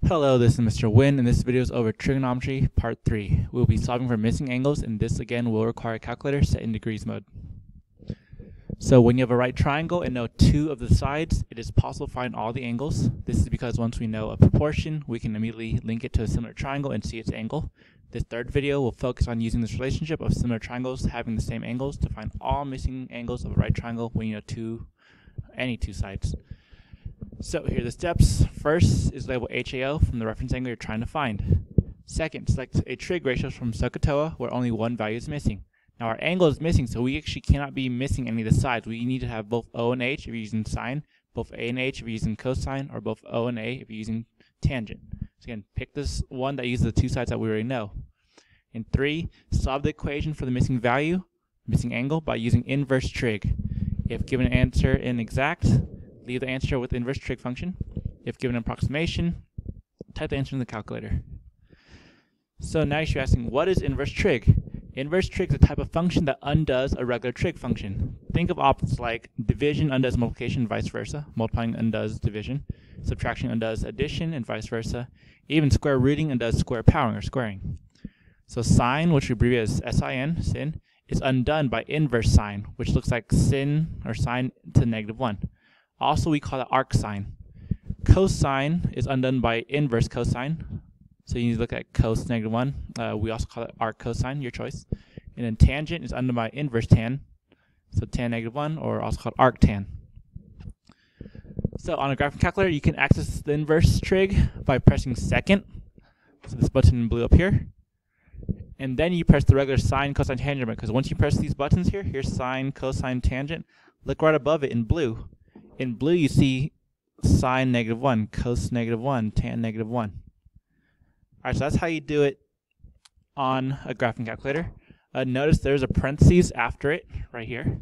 Hello, this is Mr. Win, and this video is over trigonometry part 3. We'll be solving for missing angles, and this again will require a calculator set in degrees mode. So when you have a right triangle and know two of the sides, it is possible to find all the angles. This is because once we know a proportion, we can immediately link it to a similar triangle and see its angle. This third video will focus on using this relationship of similar triangles having the same angles to find all missing angles of a right triangle when you know any two sides. So here are the steps. First is label HAO from the reference angle you're trying to find. Second, select a trig ratio from Soh Cah Toa where only one value is missing. Now our angle is missing, so we actually cannot be missing any of the sides. We need to have both O and H if you're using sine, both A and H if you're using cosine, or both O and A if you're using tangent. So again, pick this one that uses the two sides that we already know. And 3, solve the equation for the missing value, missing angle, by using inverse trig. If given an answer inexact, leave the answer with the inverse trig function. If given an approximation, type the answer in the calculator. So now you should be asking, what is inverse trig? Inverse trig is a type of function that undoes a regular trig function. Think of opposites like division undoes multiplication and vice versa. Multiplying undoes division. Subtraction undoes addition and vice versa. Even square rooting undoes square powering or squaring. So sine, which we abbreviate as sin, is undone by inverse sine, which looks like sin or sine to -1. Also, we call it arc sine. Cosine is undone by inverse cosine. So you need to look at cos -1. We also call it arc cosine, your choice. And then tangent is undone by inverse tan. So tan -1, or also called arc tan. So on a graphing calculator, you can access the inverse trig by pressing second. So this button in blue up here. And then you press the regular sine, cosine, tangent, because once you press these buttons here, here's sine, cosine, tangent, look right above it in blue. In blue, you see sine -1, cos -1, tan -1. Alright, so that's how you do it on a graphing calculator. Notice there's a parentheses after it, right here.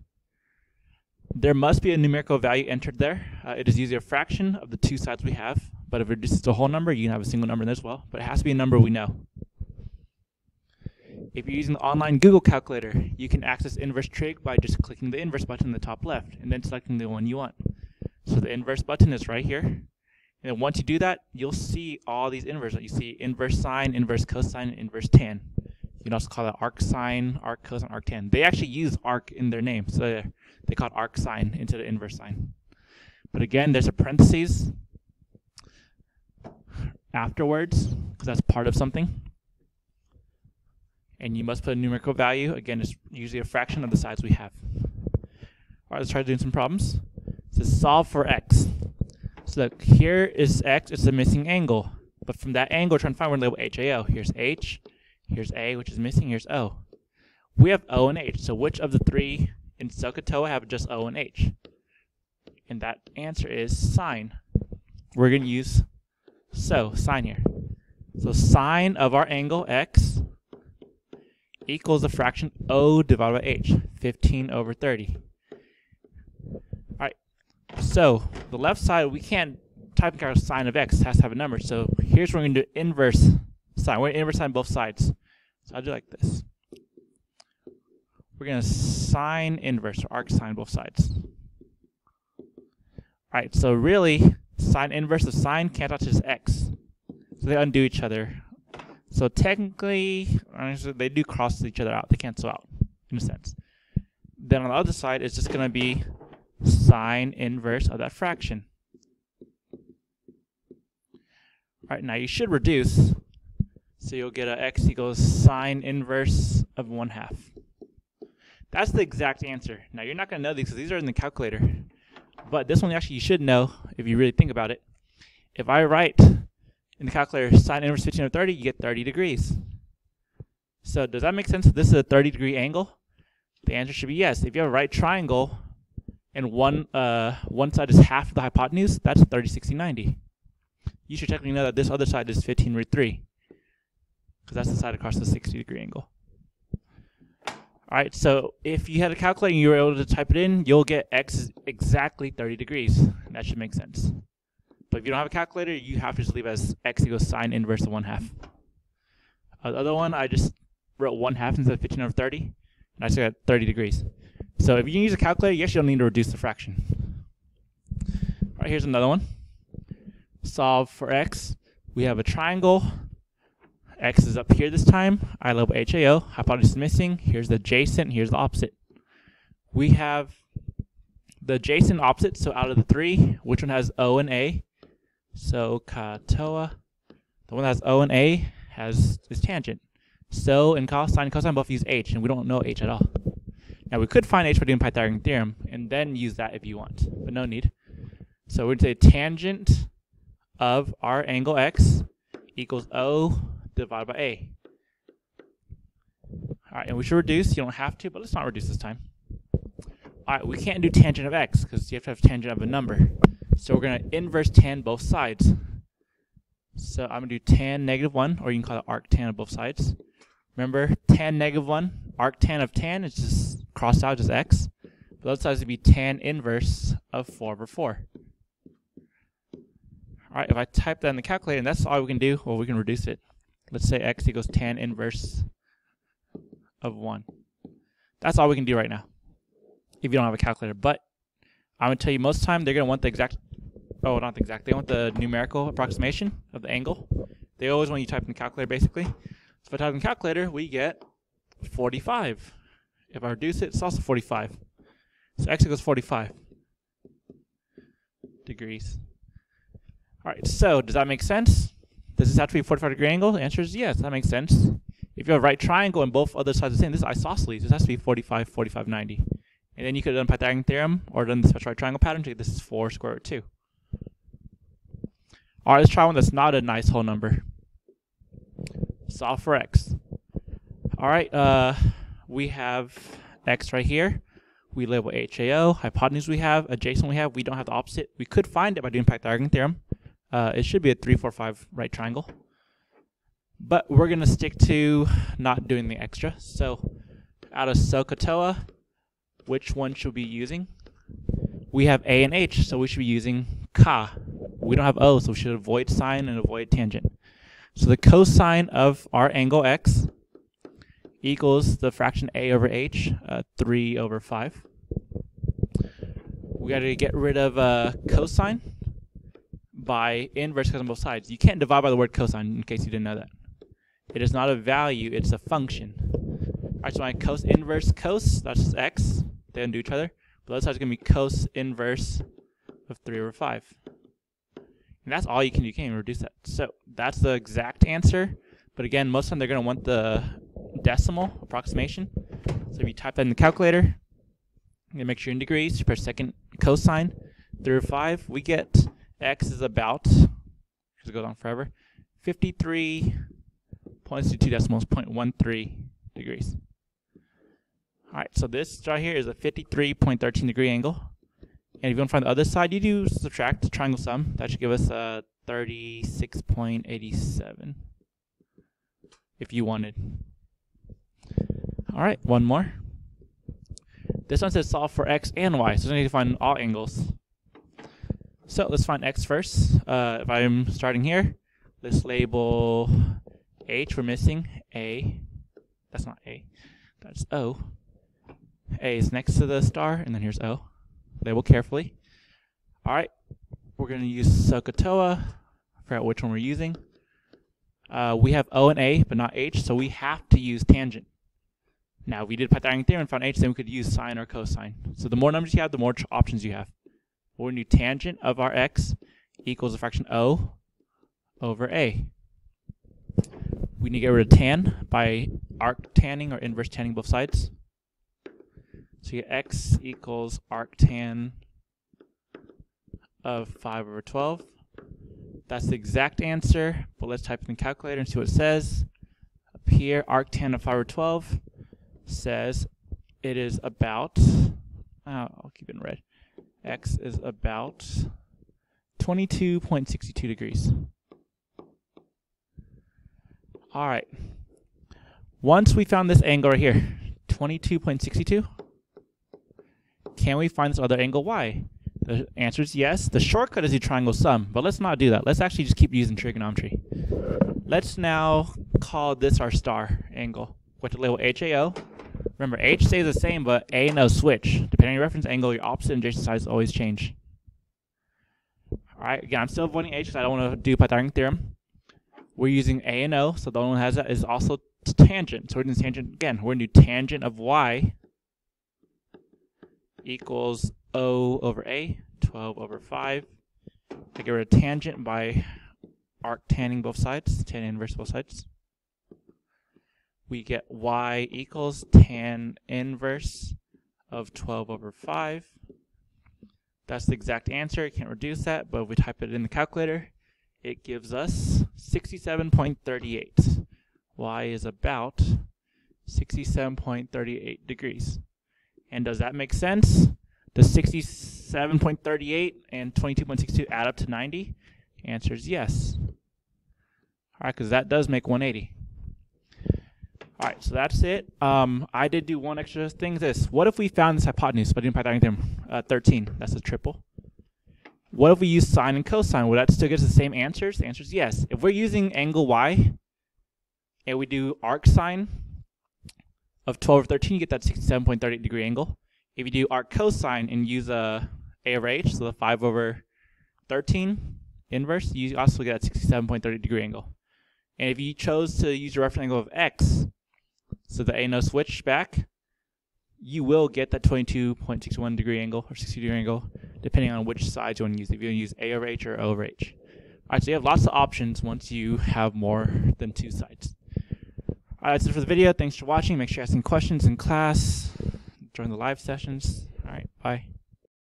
There must be a numerical value entered there. It is usually a fraction of the two sides we have, but if it reduces to a whole number, you can have a single number in there as well, but it has to be a number we know. If you're using the online Google calculator, you can access inverse trig by just clicking the inverse button in the top left and then selecting the one you want. So the inverse button is right here. And then once you do that, you'll see all these inverse. You see inverse sine, inverse cosine, and inverse tan. You can also call it arc sine, arc cosine, arc tan. They actually use arc in their name, so they call it arc sine instead of inverse sine. But again, there's a parentheses afterwards, because that's part of something. And you must put a numerical value. Again, it's usually a fraction of the sides we have. All right, let's try doing some problems. It says solve for x. So look, here is x, it's a missing angle. But from that angle, we're trying to find, we're going to label HAO. Here's H, here's A, which is missing, here's O. We have O and H, so which of the three in Soh Cah Toa have just O and H? And that answer is sine. We're going to use sine here. So sine of our angle x equals the fraction O divided by H, 15/30. Alright, so the left side, we can't type in sine of x, it has to have a number. So here's where we're going to do inverse sine. We're going to inverse sine both sides. So I'll do like this. We're going to sine inverse, or arc sine both sides. Alright, so really, sine inverse of sine cancels out to just x. So they undo each other. So technically, they do cross each other out. They cancel out, in a sense. Then on the other side, it's just going to be sine inverse of that fraction. All right, now you should reduce. So you'll get a x equals sine inverse of 1/2. That's the exact answer. Now you're not going to know these because these are in the calculator. But this one actually you should know if you really think about it. If I write in the calculator sine inverse 15/30, you get 30 degrees. So does that make sense? This is a 30-degree angle? The answer should be yes. If you have a right triangle and one side is half of the hypotenuse, that's 30, 60, 90. You should technically know that this other side is 15/3, because that's the side across the 60-degree angle. Alright, so if you had a calculator and you were able to type it in, you'll get x is exactly 30 degrees. That should make sense. But if you don't have a calculator, you have to just leave as x equals sine inverse of 1/2. The other one, I just wrote 1/2 instead of 15/30, and I still got 30 degrees. So if you use a calculator, you actually don't need to reduce the fraction. All right, here's another one. Solve for x. We have a triangle. X is up here this time. I label HAO. Hypotenuse is missing. Here's the adjacent. Here's the opposite. We have the adjacent opposite. So out of the three, which one has O and A? Soh Cah Toa. The one that has O and A has is tangent. So and cosine and cosine both use H, and we don't know H at all. Now we could find H by doing Pythagorean theorem, and then use that if you want, but no need. So we're going to say tangent of our angle X equals O divided by A. Alright, and we should reduce. You don't have to, but let's not reduce this time. Alright, we can't do tangent of X because you have to have tangent of a number. So we're going to inverse tan both sides. So I'm going to do tan -1, or you can call it arctan of both sides. Remember, tan -1, arctan of tan is just crossed out, just X. But both sides would be tan inverse of 4/4. Alright, if I type that in the calculator, and that's all we can do, well, we can reduce it. Let's say X equals tan inverse of 1. That's all we can do right now, if you don't have a calculator. But I'm going to tell you, most of the time, they're going to want the exact, oh, not the exact, they want the numerical approximation of the angle. They always want you to type in the calculator, basically. So if I type in the calculator, we get 45. If I reduce it, it's also 45. So X equals 45 degrees. Alright, so does that make sense? Does this have to be a 45-degree angle? The answer is yes, that makes sense. If you have a right triangle and both other sides are the same, this is isosceles. This has to be 45, 45, 90. And then you could have done Pythagorean theorem or done the special right triangle pattern to get this is 4 square root 2. Alright, let's try one that's not a nice whole number. Solve for X. Alright, we have X right here. We label HAO, hypotenuse we have, adjacent we have. We don't have the opposite. We could find it by doing Pythagorean theorem. It should be a 3, 4, 5 right triangle. But we're going to stick to not doing the extra. So out of Soh Cah Toa, which one should we be using? We have A and H, so we should be using Ka. We don't have O, so we should avoid sine and avoid tangent. So the cosine of our angle X equals the fraction A over H, 3/5. We got to get rid of cosine by inverse cosine on both sides. You can't divide by the word cosine, in case you didn't know that. It is not a value, it's a function. Alright, so my cos inverse cos, that's just X. They don't do each other. But the other side is going to be cos inverse of 3/5. And that's all you can do. You can't even reduce that. So that's the exact answer. But again, most of the time they're going to want the decimal approximation. So if you type that in the calculator, you make sure you're in degrees, you press second cosine, 3/5, we get X is about, because it goes on forever, 53.62 decimals, 0.13 degrees. Alright, so this right here is a 53.13 degree angle. And if you want to find the other side, you do subtract the triangle sum. That should give us 36.87 if you wanted. Alright, one more. This one says solve for X and Y, so we need to find all angles. So let's find X first. If I'm starting here, let's label H. We're missing A. That's not A. That's O. A is next to the star, and then here's O. Label carefully. Alright, we're going to use Soh Cah Toa. Figure out which one we're using. We have O and A, but not H, so we have to use tangent. Now, if we did Pythagorean theorem and found H, then we could use sine or cosine. So the more numbers you have, the more options you have. We're going to do tangent of our X equals the fraction O over A. We need to get rid of tan by arctanning or inverse tanning both sides. So you get X equals arctan of 5/12. That's the exact answer, but let's type in the calculator and see what it says. Up here, arctan of 5/12 says it is about, I'll keep it in red. X is about 22.62 degrees. Alright. Once we found this angle right here, 22.62, can we find this other angle Y? The answer is yes. The shortcut is the triangle sum, but let's not do that. Let's actually just keep using trigonometry. Let's now call this our star angle. With the label HAO. Remember, H stays the same, but A and O switch. Depending on your reference angle, your opposite and adjacent sides always change. Alright, again, I'm still avoiding H because I don't want to do Pythagorean theorem. we're using A and O, so the only one that has that is also tangent. So we're doing tangent again. We're going to do tangent of y equals O over A, 12 over 5. I get rid of tangent by arctanning both sides, tan inverse both sides. We get y equals tan inverse of 12 over 5. That's the exact answer. You can't reduce that, but if we type it in the calculator, it gives us 67.38. Y is about 67.38 degrees. And does that make sense? Does 67.38 and 22.62 add up to 90? The answer is yes. All right, because that does make 180. All right, so that's it. I did do one extra thing. What if we found this hypotenuse, but didn't Pythagorean theorem 13? That's a triple. What if we use sine and cosine? Would that still get us the same answers? The answer is yes. If we're using angle y, and we do arc sine of 12 over 13, you get that 67.38 degree angle. If you do arc cosine and use a over h, so the 5 over 13 inverse, you also get that 67.30 degree angle. And if you chose to use your reference angle of x, so the A no switch back, you will get that 22.61 degree angle or 60 degree angle, depending on which side you want to use. If you want to use A over h or O over h. All right, so you have lots of options once you have more than two sides. All right, that's it for the video. Thanks for watching. Make sure you ask some questions in class. Join the live sessions. All right, bye.